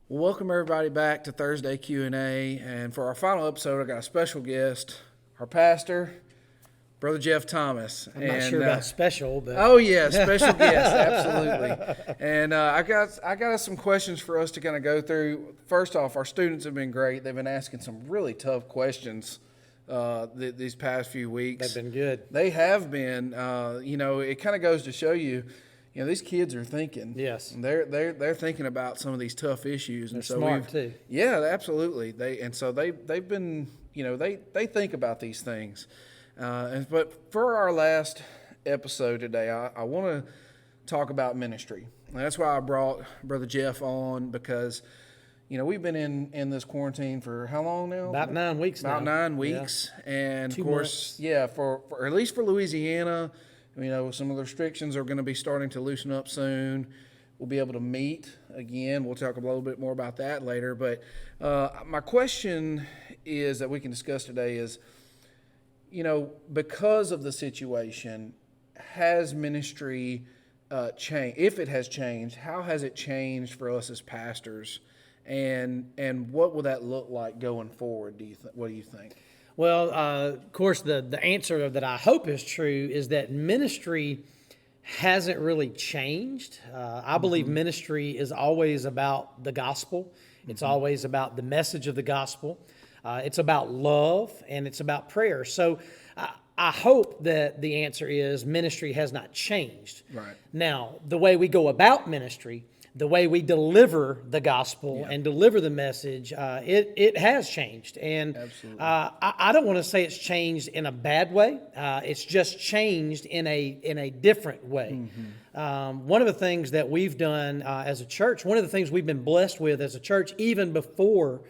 Well, welcome everybody back to Thursday Q&A, and for our final episode, I got a special guest, our pastor, Brother Jeff Thomas. I'm not sure about special, but oh yeah, special guest, absolutely. And I got us some questions for us to kind of go through. First off, our students have been great. They've been asking some really tough questions these past few weeks. they've been good. They have been. It kind of goes to show you. These kids are thinking. Yes. They're thinking about some of these tough issues, and They're smart too. Yeah, absolutely. They've been they think about these things, but for our last episode today, I want to talk about ministry, and that's why I brought Brother Jeff on because we've been in this quarantine for how long now? About 9 weeks now. About 9 weeks, and 2 of course, months. yeah, for at least for Louisiana. Some of the restrictions are going to be starting to loosen up soon. We'll be able to meet again. We'll talk a little bit more about that later. But my question is that we can discuss today is, because of the situation, has ministry changed? If it has changed, how has it changed for us as pastors? And what will that look like going forward? What do you think? Well, of course, the answer that I hope is true is that ministry hasn't really changed. I believe ministry is always about the gospel. It's always about the message of the gospel. It's about love and it's about prayer. So I hope that the answer is ministry has not changed. Right. Now, the way we go about ministry, the way we deliver the gospel and deliver the message, it has changed. And I don't want to say it's changed in a bad way. It's just changed in a different way. One of the things that we've done as a church, one of the things we've been blessed with as a church, even before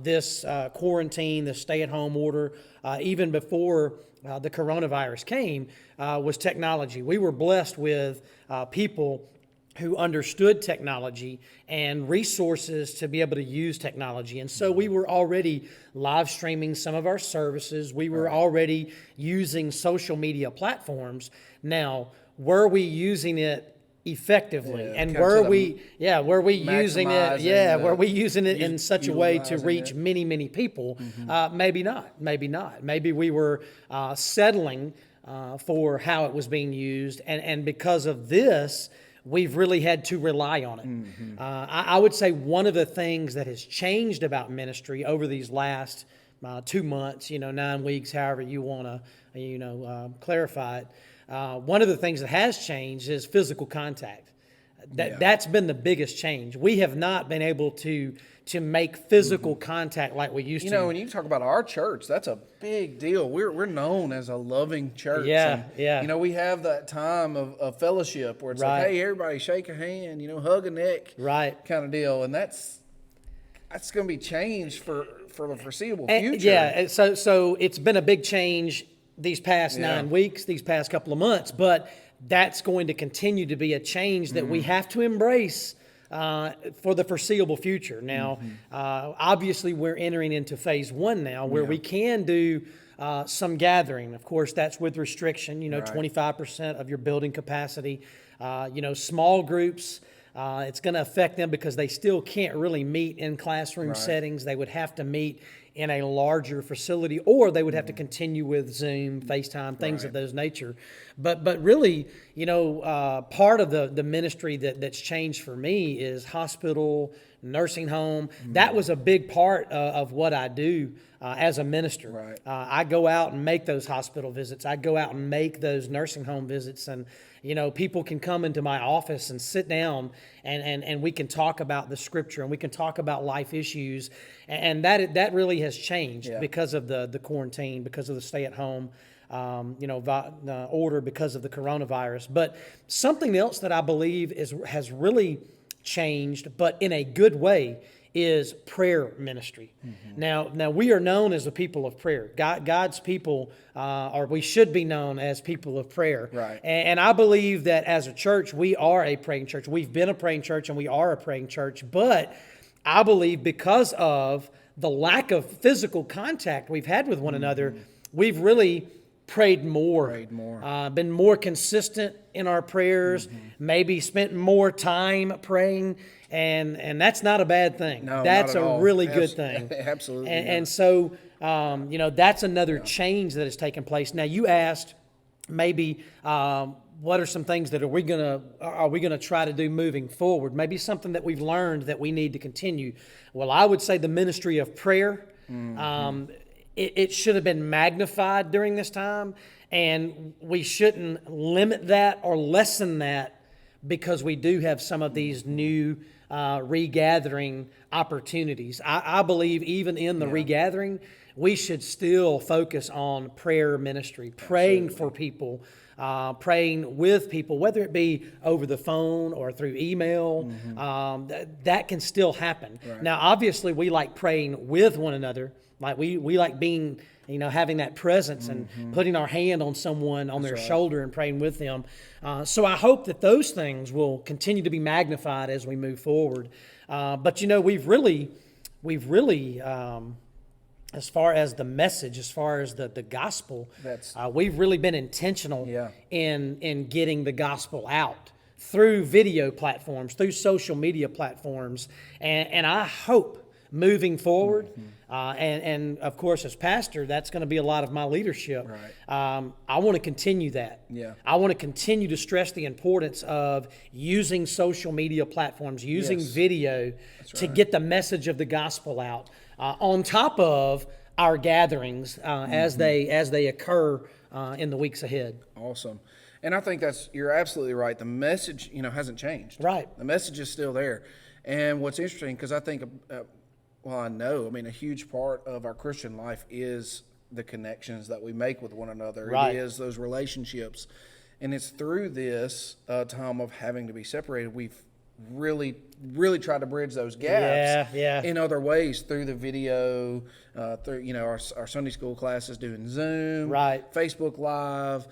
this quarantine, the stay-at-home order, even before the coronavirus came, was technology. We were blessed with people who understood technology and resources to be able to use technology. And so we were already live streaming some of our services. We were already using social media platforms. Now, were we using it effectively? And were we using it in such a way to reach many, many people? Maybe not. Maybe we were settling for how it was being used. And because of this, we've really had to rely on it. I would say one of the things that has changed about ministry over these last 2 months, 9 weeks, however you want to, clarify it. One of the things that has changed is physical contact. That's been the biggest change. We have not been able to make physical contact like we used to. When you talk about our church, that's a big deal. We're known as a loving church. We have that time of fellowship where it's like, hey, everybody shake a hand, hug a neck, kind of deal. And that's going to be changed for the foreseeable future. So it's been a big change these past 9 weeks, these past couple of months, but that's going to continue to be a change that we have to embrace for the foreseeable future. Now, obviously, we're entering into phase 1 now where we can do some gathering. Of course, that's with restriction, 25% of your building capacity. Small groups, it's going to affect them because they still can't really meet in classroom settings. They would have to meet in a larger facility, or they would have to continue with Zoom, FaceTime, things of those nature. But really, part of the ministry that's changed for me is hospital, nursing home. That was a big part of what I do as a minister. I go out and make those hospital visits. I go out and make those nursing home visits, and people can come into my office and sit down and we can talk about the scripture and we can talk about life issues. And that really has changed because of the quarantine, because of the stay-at-home order, because of the coronavirus. But something else that I believe has really changed, but in a good way, is prayer ministry. Now we are known as a people of prayer. God's people, or we should be known as people of prayer. Right. And I believe that as a church, we are a praying church. We've been a praying church and we are a praying church. But I believe because of the lack of physical contact we've had with one another, we've really prayed more, been more consistent in our prayers, maybe spent more time praying, and that's not a bad thing. No, That's not at a all. really good thing. Absolutely. And so, that's another change that has taken place. Now, you asked maybe what are some things that are we gonna try to do moving forward? Maybe something that we've learned that we need to continue. Well, I would say the ministry of prayer. It should have been magnified during this time, and we shouldn't limit that or lessen that because we do have some of these new regathering opportunities. I believe even in the regathering, we should still focus on prayer ministry, praying for people, praying with people, whether it be over the phone or through email. That can still happen. Right. Now, obviously, we like praying with one another. Like we like being, having that presence and putting our hand on someone on their shoulder and praying with them. So I hope that those things will continue to be magnified as we move forward. But we've really, as far as the message, as far as the gospel, we've really been intentional in getting the gospel out through video platforms, through social media platforms, and I hope moving forward, and of course as pastor, that's going to be a lot of my leadership. Right. I want to continue that. Yeah. I want to continue to stress the importance of using social media platforms, using video to get the message of the gospel out. On top of our gatherings as they occur in the weeks ahead. Awesome. And I think you're absolutely right. The message, hasn't changed. Right. The message is still there. And what's interesting, because I think, a huge part of our Christian life is the connections that we make with one another. Right. It is those relationships. And it's through this time of having to be separated, we've really tried to bridge those gaps in other ways through the video, through our Sunday school classes doing Zoom, right, Facebook Live.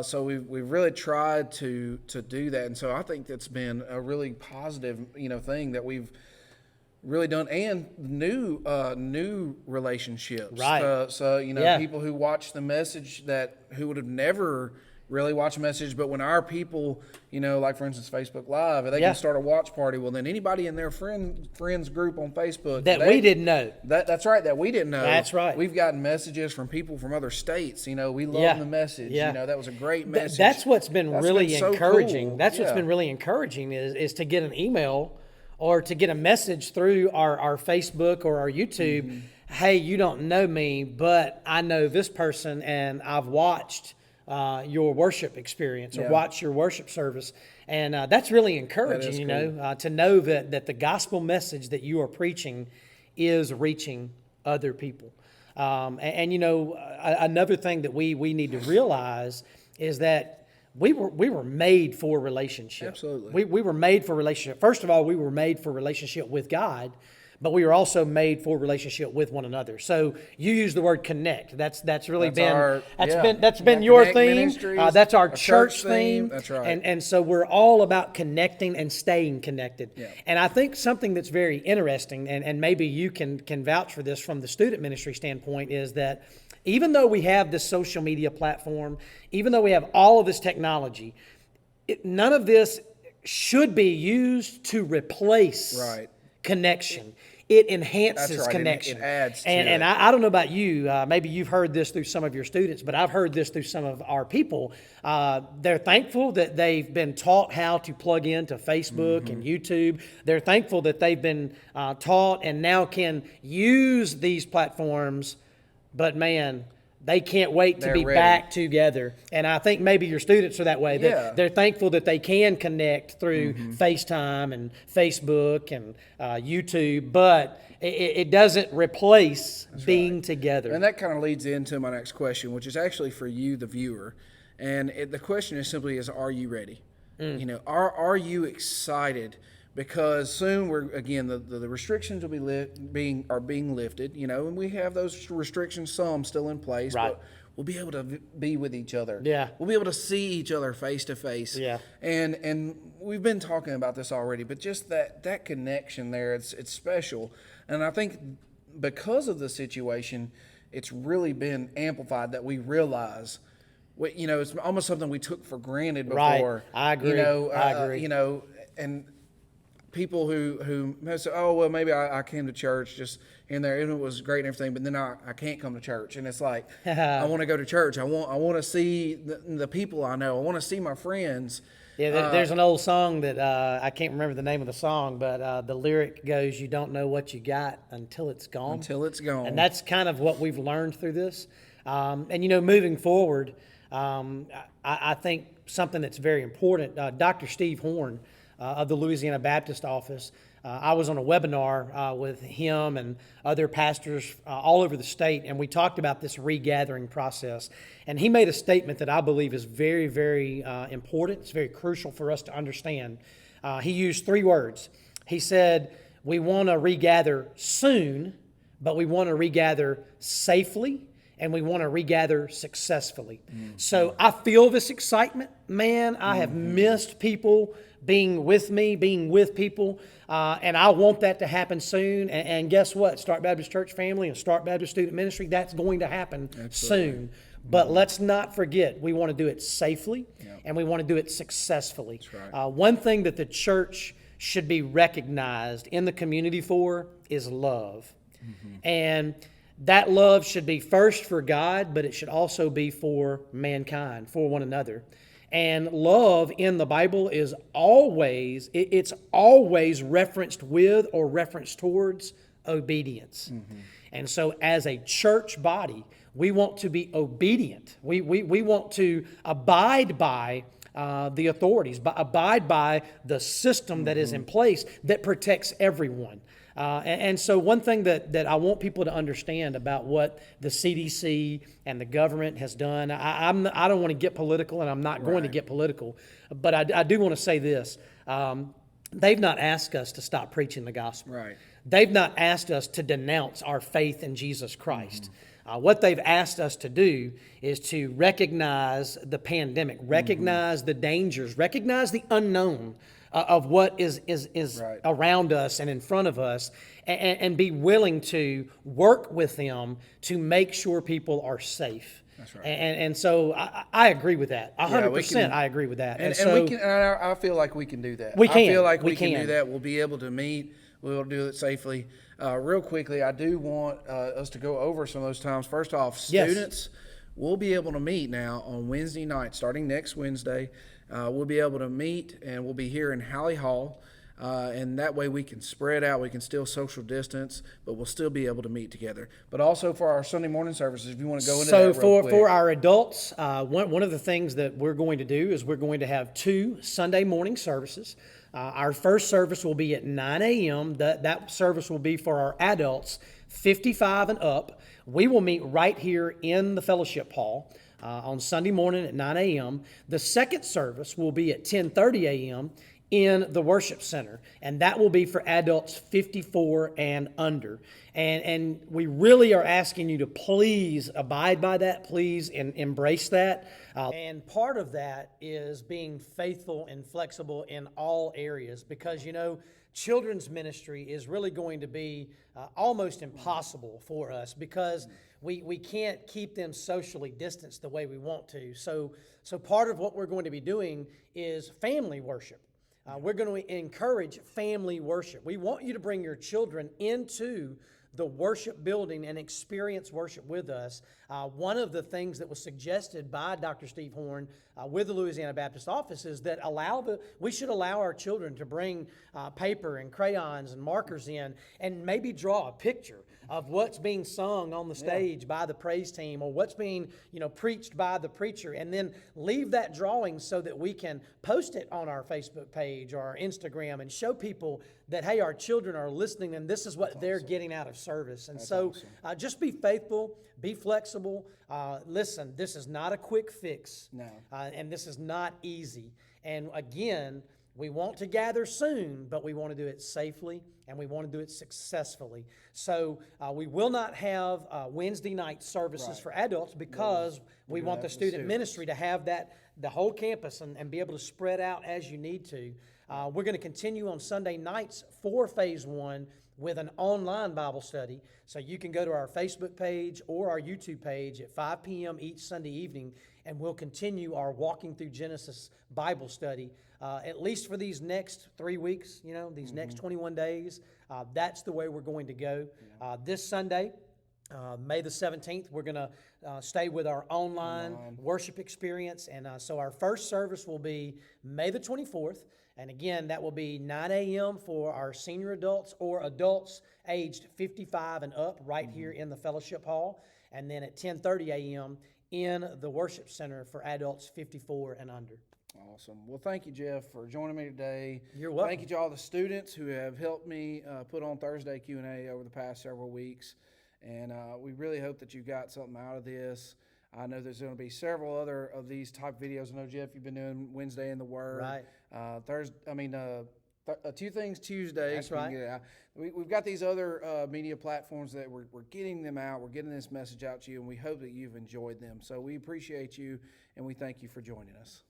So we've really tried to do that, and so I think that's been a really positive thing that we've really done, and new relationships. Right. People who watch the message who would have never really watch a message, but when our people, like for instance Facebook Live, they can start a watch party, well then anybody in their friends group on Facebook we didn't know. That's right, that we didn't know. That's right. We've gotten messages from people from other states, we love the message. That was a great message. That's what's been really encouraging. Cool. That's what's been really encouraging is to get an email or to get a message through our Facebook or our YouTube. Hey, you don't know me, but I know this person and I've watched your worship experience or watch your worship service. And that's really encouraging, to know that the gospel message that you are preaching is reaching other people. Another thing that we need to realize is that we were made for relationship. Absolutely. We were made for relationship. First of all, we were made for relationship with God, but we were also made for relationship with one another. So you use the word connect. That's been your theme. That's our church theme. That's right. And so we're all about connecting and staying connected. Yeah. And I think something that's very interesting, and maybe you can vouch for this from the student ministry standpoint, is that even though we have this social media platform, even though we have all of this technology, none of this should be used to replace connection. It enhances connection. It adds to and I don't know about you, maybe you've heard this through some of your students, but I've heard this through some of our people. They're thankful that they've been taught how to plug into Facebook and YouTube. They're thankful that they've been taught and now can use these platforms, but man, they can't wait to be back together. And I think maybe your students are that way. They're thankful that they can connect through FaceTime and Facebook and YouTube, but it doesn't replace being together. And that kind of leads into my next question, which is actually for you, the viewer. And the question is simply, are you ready? Are you excited? Because soon the restrictions will be being lifted, and we have those restrictions, some still in place, but we'll be able to be with each other. Yeah. We'll be able to see each other face to face. Yeah. And we've been talking about this already, but just that connection there, it's special. And I think because of the situation, it's really been amplified that we realize it's almost something we took for granted Right. before. I agree. I agree. And people who say, oh, well, maybe I came to church just in there, and it was great and everything, but then I can't come to church. And it's like, I want to go to church. I want to see the people I know. I want to see my friends. Yeah, there's an old song that I can't remember the name of the song, but the lyric goes, "You don't know what you got until it's gone." Until it's gone. And that's kind of what we've learned through this. And moving forward, I think something that's very important. Dr. Steve Horn of the Louisiana Baptist Office. I was on a webinar with him and other pastors all over the state, and we talked about this regathering process. And he made a statement that I believe is very, very important. It's very crucial for us to understand. He used 3 words. He said, we want to regather soon, but we want to regather safely, and we want to regather successfully. Mm-hmm. So I feel this excitement. Man, I have missed people being with me, being with people, and I want that to happen soon. And guess what? Start Baptist Church family and Start Baptist Student Ministry, that's going to happen soon. But let's not forget, we want to do it safely, and we want to do it successfully. That's right. One thing that the church should be recognized in the community for is love. Mm-hmm. And that love should be first for God, but it should also be for mankind, for one another. And love in the Bible is always referenced with or referenced towards obedience. Mm-hmm. And so as a church body, we want to be obedient. We want to abide by the authorities, abide by the system that is in place that protects everyone. And so one thing that I want people to understand about what the CDC and the government has done, I don't want to get political, and I'm not going to get political, but I do want to say this. They've not asked us to stop preaching the gospel. Right. They've not asked us to denounce our faith in Jesus Christ. Mm-hmm. What they've asked us to do is to recognize the pandemic, recognize the dangers, recognize the unknown of what is right around us and in front of us, and be willing to work with them to make sure people are safe. That's right. And so I agree with that. 100%. I agree with that. And we can. And I feel like we can do that. We can. I feel like we can do that. We'll be able to meet. We'll do it safely. Real quickly, I do want us to go over some of those times. First off, students will be able to meet now on Wednesday night, starting next Wednesday. We'll be able to meet, and we'll be here in Halley Hall, and that way we can spread out. We can still social distance, but we'll still be able to meet together. But also for our Sunday morning services, if you want to go into that real quick. For our adults, one of the things that we're going to do is we're going to have 2 Sunday morning services. Our first service will be at 9 a.m. That service will be for our adults, 55 and up. We will meet right here in the fellowship hall on Sunday morning at 9 a.m. The second service will be at 10:30 a.m. in the worship center, and that will be for adults 54 and under. And we really are asking you to please abide by that, please embrace that. And part of that is being faithful and flexible in all areas, because children's ministry is really going to be almost impossible for us, because we can't keep them socially distanced the way we want to. So part of what we're going to be doing is family worship. We're going to encourage family worship. We want you to bring your children into the worship building and experience worship with us. One of the things that was suggested by Dr. Steve Horn with the Louisiana Baptist Office is that we should allow our children to bring paper and crayons and markers in and maybe draw a picture of what's being sung on the stage by the praise team, or what's being preached by the preacher, and then leave that drawing so that we can post it on our Facebook page or our Instagram and show people that, hey, our children are listening and this is what they're getting out of service. And so just be faithful, be flexible. Listen, this is not a quick fix. No. And this is not easy. And again, we want to gather soon, but we want to do it safely, and we want to do it successfully. So we will not have Wednesday night services for adults, because we want the student ministry to have the whole campus and be able to spread out as you need to. We're going to continue on Sunday nights for Phase 1 with an online Bible study. So you can go to our Facebook page or our YouTube page at 5 p.m. each Sunday evening, and we'll continue our Walking Through Genesis Bible study, at least for these next 3 weeks, these next 21 days. That's the way we're going to go. This Sunday, May the 17th, we're going to stay with our online worship experience. And so our first service will be May the 24th. And again, that will be 9 a.m. for our senior adults or adults aged 55 and up right here in the fellowship hall. And then at 10:30 a.m. in the worship center for adults 54 and under. Awesome. Well, thank you, Jeff, for joining me today. You're welcome. Thank you to all the students who have helped me put on Thursday Q&A over the past several weeks. And we really hope that you got something out of this. I know there's going to be several other of these type videos. I know, Jeff, you've been doing Wednesday in the Word. Right. Two Things Tuesday. That's right. Get it out. We've got these other media platforms that we're getting them out. We're getting this message out to you, and we hope that you've enjoyed them. So we appreciate you, and we thank you for joining us.